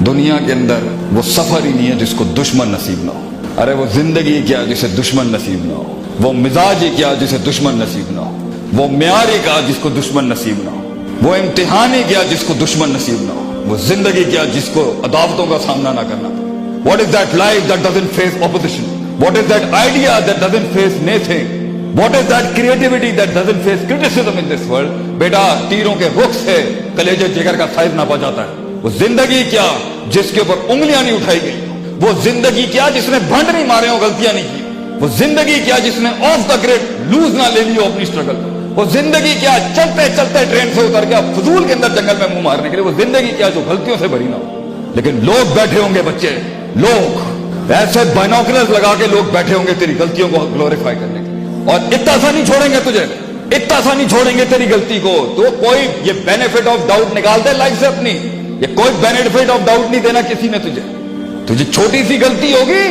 دنیا کے اندر وہ سفر ہی نہیں ہے جس کو دشمن نصیب نہ ہو. ارے وہ زندگی کیا جسے دشمن نصیب نہ ہو. وہ مزاج ہی کیا جسے دشمن نصیب نہ ہو. وہ معیار ہی کیا جس کو دشمن نصیب نہ ہو. وہ امتحان ہی کیا جس کو دشمن نصیب نہ ہو. وہ زندگی کیا جس کو عداوتوں کا سامنا نہ کرنا پڑے. What is that life that doesn't face opposition? What is that idea that doesn't face naysaying? What is that creativity that doesn't face criticism in this world? بیٹا تیروں کے رخ سے کلیجے جگر کا سائز ناپا جاتا ہے. وہ زندگی کیا جس کے اوپر انگلیاں نہیں اٹھائی گئی. وہ زندگی کیا جس نے بھنڈ نہیں مارے ہو, غلطیاں نہیں کی. وہ زندگی کیا جس نے آف دا گریڈ لوز نہ لے لی ہو اپنی اسٹرگل. وہ زندگی کیا چلتے چلتے ٹرین سے اتر کے فضول کے اندر جنگل میں منہ مارنے کے لیے. وہ زندگی کیا جو غلطیوں سے بھری نہ ہو. لیکن لوگ بیٹھے ہوں گے, بچے لوگ ایسے بائنوکولرز لگا کے لوگ بیٹھے ہوں گے تیری غلطیوں کو گلوریفائی کرنے کے لیے, اور اتنا سا نہیں چھوڑیں گے تجھے, اتنا سا نہیں چھوڑیں گے تیری غلطی کو. تو کوئی یہ بینیفٹ آف ڈاؤٹ نکال دے لائف سے اپنی. یہ کوئی بینیفٹ آف ڈاؤٹ نہیں دینا کسی نے تجھے چھوٹی سی غلطی ہوگی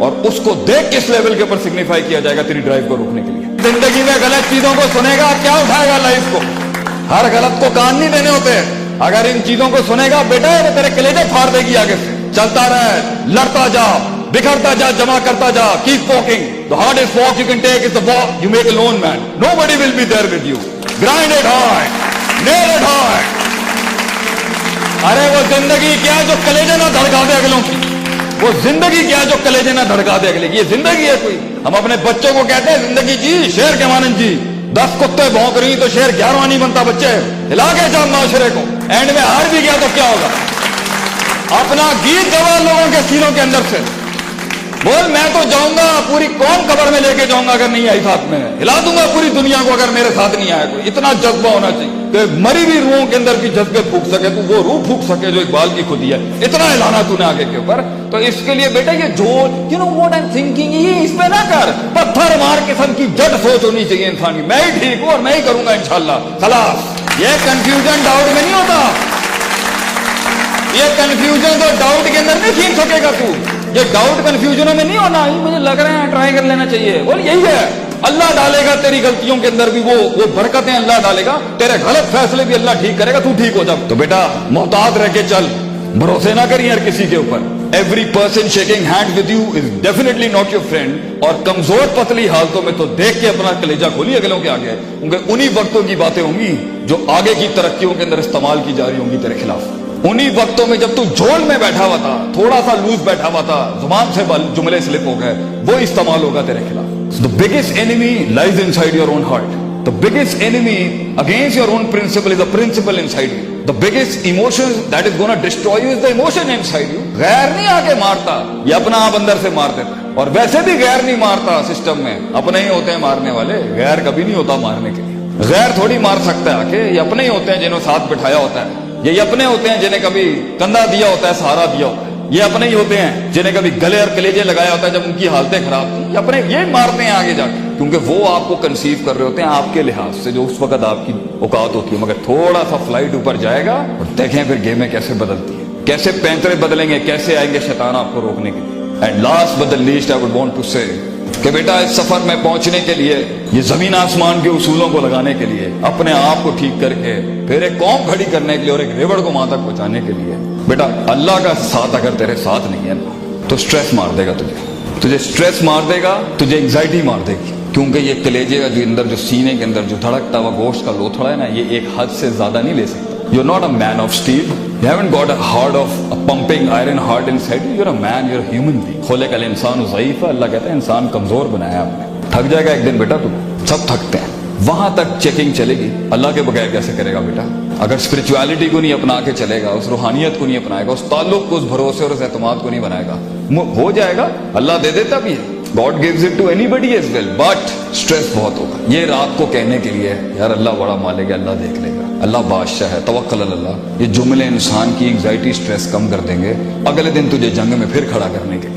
اور اس کو دیکھ کس لیول کے اوپر سگنیفائی کیا جائے گا تیری ڈرائیو کو روکنے کے لیے. زندگی میں غلط چیزوں کو سنے گا, کیا اٹھائے گا لائف کو. ہر غلط کو کان نہیں دینے ہوتے. اگر ان چیزوں کو سنے گا بیٹا تو تیرے کلیجے پھاڑ دے گی آگے سے. چلتا رہے, لڑتا جا, بکھرتا جا, جمع کرتا جا. Keep walking. The hardest walk you can take is the walk you make alone, man. Nobody will be there with you. Grind it hard. Nail it hard. ارے وہ زندگی کیا جو کلیجے نہ دھڑکا دے اگلوں کی. وہ زندگی کیا جو کلیجے نہ دھڑکا دے اگلے کی. یہ زندگی ہے کوئی. ہم اپنے بچوں کو کہتے ہیں زندگی جی شیر کے مانند جی. 10 کتے بھونک رہی تو شیر 11واں نہیں بنتا. بچے ہلا کے جا معاشرے کو. اینڈ میں ہار بھی گیا تو کیا ہوگا. اپنا گیت گوا لوگوں کے سینوں کے اندر سے. بول میں تو جاؤں گا, پوری قوم قبر میں لے کے جاؤں گا اگر نہیں آئی ساتھ میں. ہلا دوں گا پوری دنیا کو اگر میرے ساتھ نہیں آیا کوئی. اتنا جذبہ ہونا چاہیے کہ مری ہوئی روحوں کے اندر بھی جذبے پھونک سکے تو وہ روح پھونک سکے جو اقبال کی خودی ہے. اتنا ہلانا تو نے آگے کے اوپر. تو اس کے لیے بیٹا یہ جو you know what I am thinking, یہ اس پہ نہ کر. پتھر مار قسم کی جڑ سوچ ہونی چاہیے انسان کی. میں ہی ٹھیک ہوں اور میں ہی کروں گا انشاءاللہ. خلاص یہ کنفیوژن ڈاؤٹ میں نہیں ہوتا. یہ کنفیوژن تو ڈاؤٹ کے اندر نہیں کھینچ سکے گا تو. یہ ڈاؤٹ کنفیوژنوں میں نہیں ہونا. مجھے لگ رہا ہے ٹرائی کر لینا چاہیے. بول یہی ہے. اللہ ڈالے گا تیری غلطیوں کے اندر بھی وہ برکتیں اللہ ڈالے گا. تیرے غلط فیصلے بھی اللہ ٹھیک کرے گا. تو ٹھیک ہو جا. تو بیٹا محتاط رہ کے چل, بھروسے نہ کری ہر کسی کے اوپر. Every person shaking hand with you is definitely not your friend. اور کمزور پتلی حالتوں میں تو دیکھ کے اپنا کلیجہ کھولی اگلوں کے آگے. کیونکہ انہی وقتوں کی باتیں ہوں گی جو آگے کی ترقیوں کے اندر استعمال کی جا رہی ہوں گی تیرے خلاف. انہی وقتوں میں جب تو جھول میں بیٹھا ہوا تھا, تھوڑا سا لوز بیٹھا ہوا تھا, زبان سے جملے سلپ ہو گئے, وہ استعمال ہوگا تیرے خلاف. So the biggest enemy lies inside your own heart. The biggest enemy against your own principle is a principle inside you. The biggest emotion that is going to destroy you is the emotion inside you. غیر نہیں آگے مارتا, یہ اپنا آپ اندر سے مار دیتا ہے. اور ویسے بھی غیر نہیں مارتا سسٹم میں, اپنے ہی ہوتے ہیں مارنے والے. غیر کبھی نہیں ہوتا مارنے کے لیے. غیر تھوڑی مار سکتا ہے آکے. یہ اپنے ہی ہوتے ہیں جنہوں ساتھ بٹھایا ہوتا ہے. یہ اپنے ہوتے ہیں جنہیں کبھی کندھا دیا ہوتا ہے, سہارا دیا ہوتا ہے. یہ اپنے ہی ہوتے ہیں جنہیں کبھی گلے اور کلیجے لگایا ہوتا ہے جب ان کی حالتیں خراب تھیں. یہ اپنے یہ مارتے ہیں آگے جا کے, کیونکہ وہ آپ کو کنسیو کر رہے ہوتے ہیں آپ کے لحاظ سے جو اس وقت آپ کی اوقات ہوتی ہے. مگر تھوڑا سا فلائٹ اوپر جائے گا اور دیکھیں پھر گیمیں کیسے بدلتی ہیں, کیسے پینترے بدلیں گے, کیسے آئیں گے شیطان آپ کو روکنے کے لیے. And last but the least I would want to say کہ بیٹا اس سفر میں پہنچنے کے لیے, یہ زمین آسمان کے اصولوں کو لگانے کے لیے, اپنے آپ کو ٹھیک کر کے پھر ایک قوم کھڑی کرنے کے لیے اور ایک ریوڑ کو وہاں تک پہنچانے کے لیے, بیٹا اللہ کا ساتھ اگر تیرے ساتھ نہیں ہے تو سٹریس مار دے گا تجھے سٹریس مار دے گا, تجھے انگزائٹی مار دے گی. کیونکہ یہ کلیجے کا جو اندر جو سینے کے اندر جو دھڑکتا ہوا گوشت کا لوتھڑا ہے نا, یہ ایک حد سے زیادہ نہیں لے سکتا. You're not a man of steel. You haven't got a heart of a pumping iron heart inside you. You're a man, you're a human being. خلق الانسان ضعیف. اللہ کہتا ہے انسان کمزور بنایا آپ نے. تھک جائے گا ایک دن بیٹا, تو سب تھکتے ہیں. وہاں تک چیکنگ چلے گی. اللہ کے بغیر کیسے کرے گا بیٹا؟ اگر اسپرچویلٹی کو نہیں اپنا کے چلے گا, اس روحانیت کو نہیں اپنائے گا, اس تعلق کو, اس بھروسے اور اس اعتماد کو نہیں بنائے گا, ہو جائے گا. اللہ دے دیتا بھی ہے. God gives it to anybody as well, but stress بہت ہوگا. یہ رات کو کہنے کے لیے یار اللہ بڑا مالک ہے, اللہ دیکھ لے گا, اللہ بادشاہ ہے, توکل اللہ, یہ جملے انسان کی انگزائٹی, سٹریس کم کر دیں گے اگلے دن تجھے جنگ میں پھر کھڑا کرنے کے.